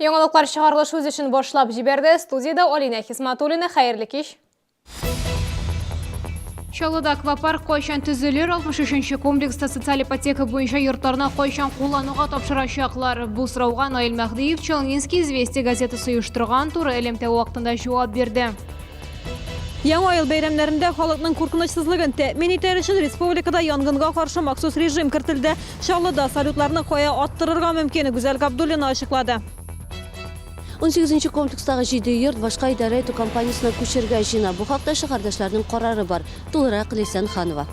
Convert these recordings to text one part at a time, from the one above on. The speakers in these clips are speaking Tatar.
Яңалыклар чыгарылыш үз ишин башлап жиберди. Студияда Олина Хисматуллина, хайырлы кич. Чаллыда аквапарк койшан түзүлөр 63-ші комплекста социаль ипотека боюнча йорттарына койшан кулланууга тапшырачаклар. Бу сурауга Наил Мәхдиев Челнинский известия газетасы уюштурган туры элемте убактында жооп берди. Яңа ел бәйрәмнәрендә халыкның куркынычсызлыгын тәэмин итәр өчен республикада янгынга каршы махсус режим кертелде. Чаллыда салютларны кая аттырырга мөмкин, Гүзәл Габдуллина ачыклады. 18-нче комплекстагы 7 йорт башка идарә итү компаниясына күчергә җыена. Бу хакта шәһәрдәшләрнең карары бар. Тулырак Лейсан Ханова.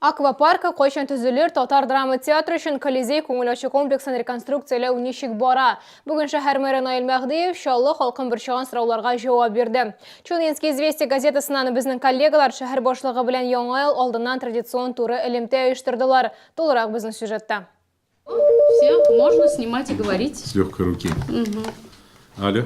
Аквапаркы койшан түзүлөр Татар драма театры өчен Колизей күңел ачу комплексын реконструкциялау ничек бара. Бүген шәһәр мэры Наил Мәхдиев Чаллы халкын борчыган сорауларга җавап берди. Челнинский известия газетасынан безнең коллегалар шәһәр башлыгы белән яңа ел алдыннан традицион туры элемтә оештырдылар. Тулырак безнең сюжетта. Все, можно снимать и говорить. С легкой руки. Алло.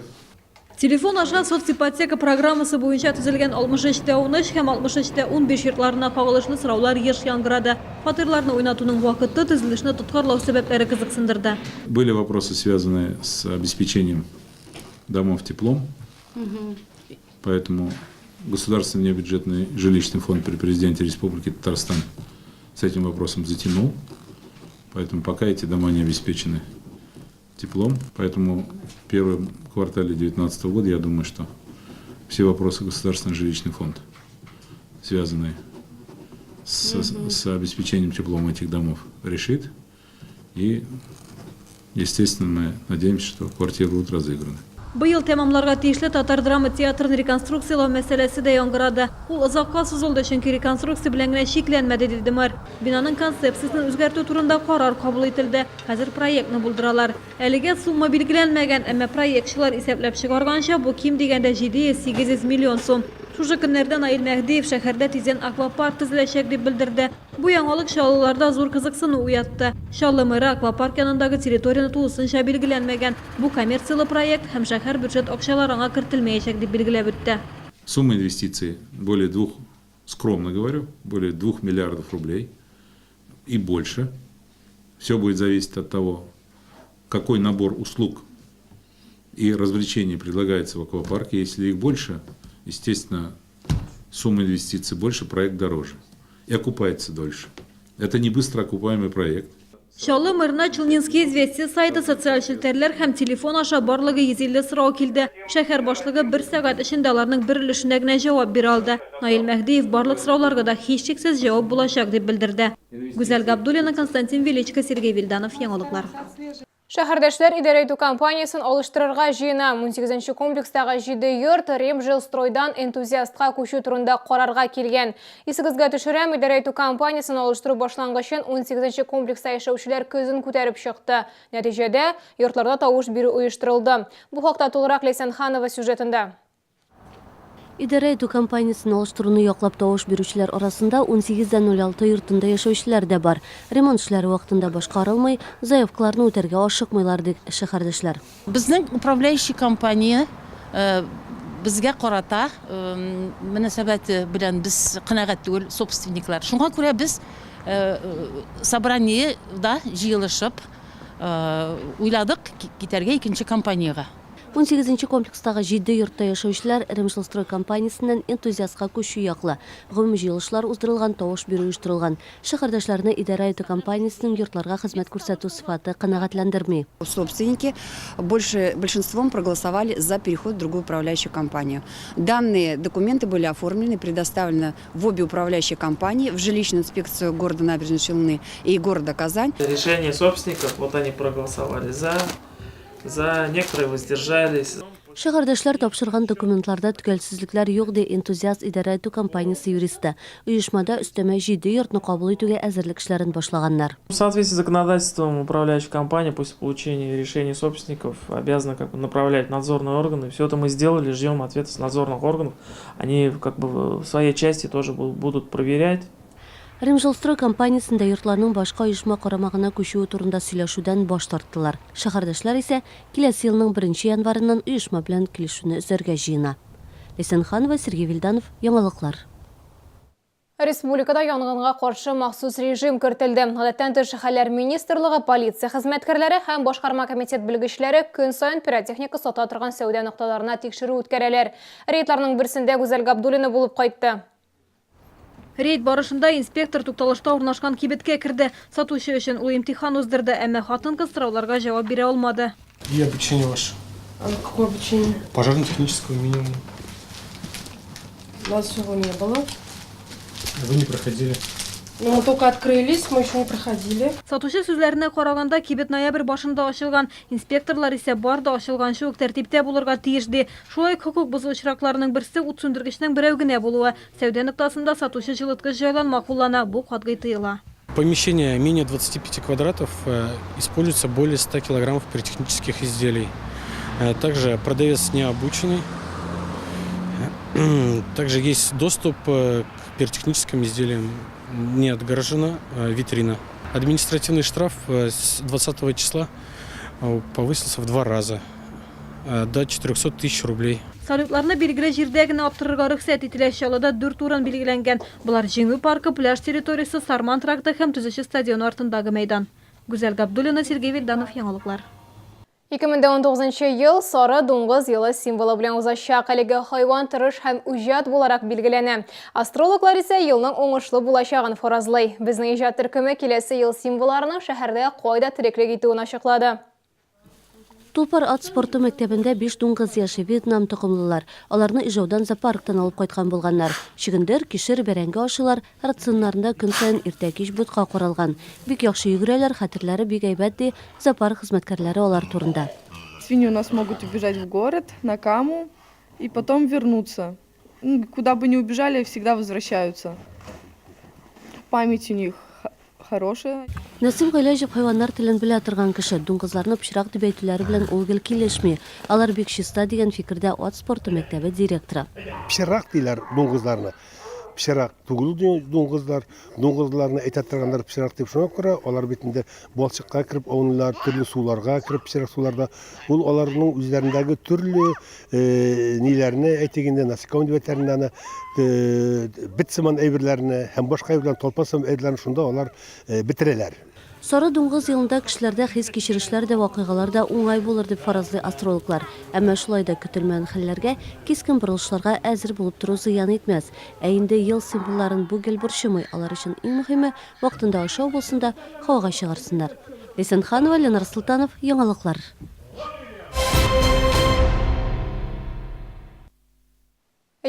Телефон аша соципотека программасы буенча төзелгән 63-13 һәм 63-15 йортларына кагылышлы сораулар еш яңгырады. Фатирларны уйнатуның вакыты төзелешне тоткарлау сәбәпләре кызыксындырды. Были вопросы, связанные с обеспечением домов теплом. Поэтому Государственный бюджетный жилищный фонд при президенте Республики Татарстан с этим вопросом затянул. Поэтому пока эти дома не обеспечены теплом. Поэтому в первом квартале 2019 года, я думаю, что все вопросы Государственный жилищный фонд, связанные с обеспечением теплом этих домов, решит. И, естественно, мы надеемся, что квартиры будут разыграны. Быел тәмамларга тиешле Татар драма театрын реконструкциялау мәсьәләсе дә яңгырады. Ул озакка сузылды, чөнки реконструкция белән генә шикләнмәде, диде мэр. Бинаның концепциясын үзгәртү турында карар кабул ителде. Хәзер проектны булдыралар. Әлегә сумма билгеләнмәгән, әмма проектчылар исәпләп чыгарганча, бу ким дигәндә 700-800 миллион сум. Шушы көннәрдә Наил Мәхдиев шәһәрдә тиздән аквапарк төзеләчәк дип белдерде. Бу яңалык чаллыларда зур кызыксыну уятты. Чаллы мэры аквапарк янындагы территорияны тулысынча билгеләнмәгән. Бу коммерциялы проект һәм шәһәр бюджет акчалары аңа кертелмәячәк дип билгеләп үтте. Сумма инвестиций более 2, скромно говорю, более 2 миллиардов рублей и больше. Все будет зависеть от того, какой набор услуг и развлечений предлагается в аквапарке. Если их больше, естественно, сумма инвестиций больше, проект дороже и окупается дольше. Это не быстро окупаемый проект. Чаллы мэрына Челнинский известия сайты социаль шелтерләр һәм телефон аша барлыгы 150 сорау килде. Шәһәр башлыгы 1 сәгать эчендә аларның бер өлешенә генә җавап бирә алды. Наил Мәхдиев барлык сорауларга да һичшиксез җавап булачак дип белдерде. Гүзәл Габдуллина, Константин Величко, Сергей Вильданов, яңалыклар. Шәһәрдәшләр идарә итү компаниясын алыштырырга җыена. 18-нче комплекстагы 7 йорт Ремжилстройдан энтузиастка күчү турында карарга килгән. Исегезгә төшерәм, идарә итү компаниясын алыштыру башлангычын 18-нче комплекста яшәүчеләр көзен күтәреп чыкты. Нәтиҗәдә йортларда тавыш бирү оештырылды. Бу хакта тулырак Лейсан Ханова сюжетында. Идарә итү компаниясын алыштыруны яклап тавыш бирүчеләр арасында 18-06 йортында яшәүчеләр дә бар. Ремонт эшләре вакытында башкарылмый, заявкаларны үтәргә ашыкмыйлар ди шәһәрдәшләр. Безнең управляющий компания безгә карата мөнәсәбәте белән без канәгать түгел собственниклар. Шуңа күрә без собраниеда җыелышып уйладык китәргә икенче компанияга. 18-нче комплекстагы 7 йортта яшәүчеләр Ремжилстрой компаниясеннән энтузиастка күчү яклы. Гомуми җыелышлар уздырылган, тавыш бирү оештырылган. Шәһәрдәшләрне идарә итү компаниясенең йортларга хезмәт күрсәтү сыйфаты канәгатьләндерми. Собственники большинством проголосовали за переход в другую управляющую компанию. Данные документы были оформлены, предоставлены в обе управляющие компании, в жилищную инспекцию города Набережной Челны и города Казань. Решение собственников, вот они проголосовали за некоторые воздержались. Шәһәрдәшләр тапшырган документларда төгәлсезлекләр юк ди энтузиаст идарә итү компаниясе юристы. Оешмада өстәмә 7 йортны кабул итүгә әзерлек эшләрен башлаганнар. В соответствии с законодательством управляющая компания после получения решений собственников обязана направлять надзорные органы. Все это мы сделали, ждем ответа с надзорных органов. Они в своей части тоже будут проверять. Ремжилстрой компаниясында йортларның башка оешма карамагына күчүе турында сөйләшүдән баш тарттылар. Шәһәрдәшләр исә киләсе елның 1 январыннан оешма белән килешүне өзәргә җыена. Лейсан Ханова, Сергей Вильданов, яңалыклар. Республикада янгынга каршы махсус режим кертелде. Гадәттән тыш хәлләр министрлыгы, полиция хезмәткәрләре һәм башкарма комитет белгечләре көн сайын пиротехника сата торган сәүдә нокталарына тикшерү үткәрәләр. Рейдларның берсендә Гүзәл Габдуллина булып кайтты. Рейд барышында инспектор тукталышта урнашкан кибеткә керде. Сатучы өчен ул имтихан уздырды, әмма хатын-кыз сорауларга җавап бирә алмады. И обучение ваше? А какое обучение? Пожарно-технического минимума. У нас всего не было. Вы не проходили. Но мы только открылись, мы еще не проходили. Сатучы сүзләренә караганда, кибет ноябрь башында ачылган, инспекторлар исә бар да ачылганчы ук тәртиптә булырга тиеш ди. Шулай ук хукук бозу очракларының берсе ут сүндергечнең берәү генә булуы. Сәүдә ноктасында сатучы җылыткыч җайланма куллана, бу катгый тыела. Помещение менее 25 квадратов используется более 100 килограммов пиротехнических изделий. Также продавец не обученный. Также есть доступ к пиротехническим изделиям. Не отгорожена витрина. Административный штраф с 20 числа повысился в 2 раза. До 400 тысяч рублей. Салютларны билгеле җирдә генә аптырырга рөхсәт ителә. Чаллыда 4 урын билгеләнгән. Булар Җиңү паркы, пляж территориясе, Сарман тракты һәм төзүче стадион артындагы мәйдан. Гүзәл Габдуллина, Сергей Вильданов, яңалыклар. 2019 ел сары дуңгыз елы символы белән узачак. Әлеге хайван тырыш һәм үҗат буларак билгеләнә. Астрологлар исә елның уңышлы булачагын фаразлый. Безнең иҗат төркеме киләсе ел символларының шәһәрдә кайда тереклек итүен ачыклады. Тулпар ат спорты мәктәбендә 5 дуңгыз яши Вьетнам токымлылар. Аларны Ижаудан зоопарктан алып кайткан булганнар. Чигендер, кишер, бәрәңге ашылар, рационнарында көн сайын иртә-кич бутка каралган. Бик яхшы йөгерәләр, хәтерләре бик әйбәт ди зоопарк хезмәткәрләре алар турында. Свиньи у нас могут убежать в город, на Каму и потом вернуться. Куда бы ни убежали, всегда возвращаются. Память у них хорошая. Насим Галяжев хайваннар телен белә торган кеше, дуңгызларны пычрак дип әйтүләре белән ул гел килешми. Алар бик чиста дигән фикердә ат спорты мәктәбе директоры. Пычрак диләр дуңгызларны. Пычрак түгел дуңгызлар, дуңгызларны әйтә торганнар пычрак дип шуңа күрә, алар битендә балчыкка кирип аунлар, төрле суларга кирип пычрак суларда ул аларның үзләрендәге төрле ниләрне әйтегендә насыкон дибәтләренә битсеман әйберләрне һәм башка әйберләрне толпасым әйберләрне шунда алар битерәләр. Сары дуңгыз елында кешеләрдә хис кичерешләр дә вакыйгалар да уңай булыр дип фаразлый астрологлар. Әмма шулай да көтелмәгән хәлләргә, кискен борылышларга әзер булып тору зыян итмәс. Ә инде ел символларын бу гел борчымый. Алар өчен иң мөһиме вакытында ашау булсын да һавага чыгарсыннар. Эсенханова, Ленар Султанов, яңалыклар.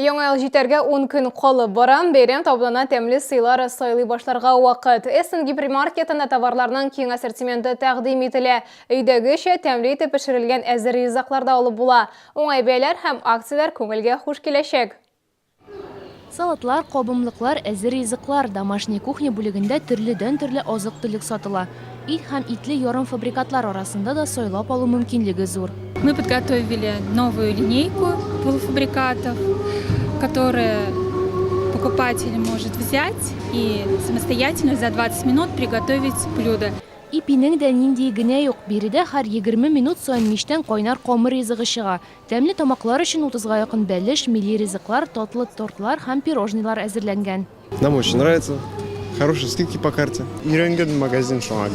Яңа ел җитәргә 10 көн калып барам, бәйрәм табылына тәмле сыйлар сайлый башларга вакыт. Эсен гипермаркетында товарларның киң ассортименты тәкъдим ителә. Өйдәгечә тәмле итеп пешерелгән әзер ризыклар да алып була. Уңай бәяләр һәм акцияләр күңелгә хуш киләчәк. Салатлар, кабымлыклар, әзер ризыклар, домашний кухня бүлегендә төрледән-төрле азык-төлек сатыла. Ит һәм итле ярым фабрикатлар арасында да сайлап алу мөмкинлеге зур. Мы подготовили новую линейку полуфабрикатов, которые покупатель может взять и самостоятельно за 20 минут приготовить блюдо. Ипинең дә нинди генә юк. Биредә һәр 20 минут сайын мичтән кайнар камыр ризыгы чыга. Тәмле тамаклар өчен 30-га якын бәлеш, милли ризыклар, татлы тортлар һәм пирожнилар әзерләнгән. Нам очень нравится. Хорошие скидки по карте. Иренген магазин, что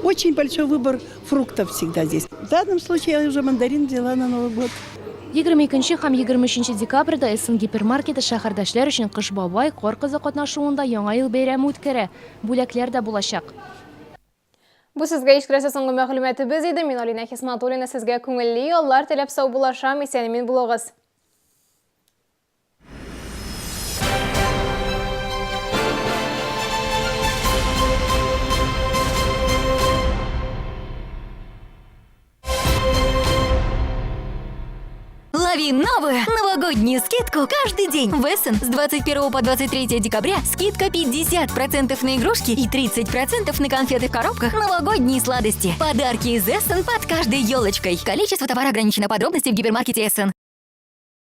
Очень большой выбор фруктов всегда здесь. В данном случае я уже мандарин взяла на Новый год. 22 һәм 23 декабрьдә Эсен гипермаркеты шәһәрдәшләр өчен Кыш бабай, Кар кызы катнашуында яңа ел бәйрәме үткәрә. Бүләкләр дә булачак. Бу сезгә ишкерәсе соңгы мәгълүматыбыз иде. Мин Алина Хисматуллина сезгә күңелле яллар теләп сау булашам. Исән-имин булыгыз. Лови новую новогоднюю скидку каждый день. В Эссен с 21 по 23 декабря скидка 50% на игрушки и 30% на конфеты в коробках. Новогодние сладости. Подарки из Эссен под каждой елочкой. Количество товара ограничено. Подробности в гипермаркете Эссен.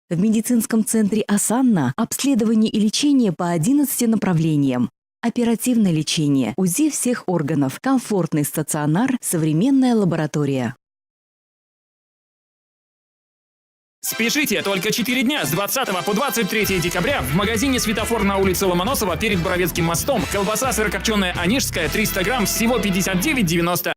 В медицинском центре «Осанна» обследование и лечение по 11 направлениям. Оперативное лечение, УЗИ всех органов, комфортный стационар, современная лаборатория. Спешите, только 4 дня с 20 по 23 декабря в магазине «Светофор» на улице Ломоносова перед Боровецким мостом. Колбаса сырокопченая онежская 300 грамм всего 59,90.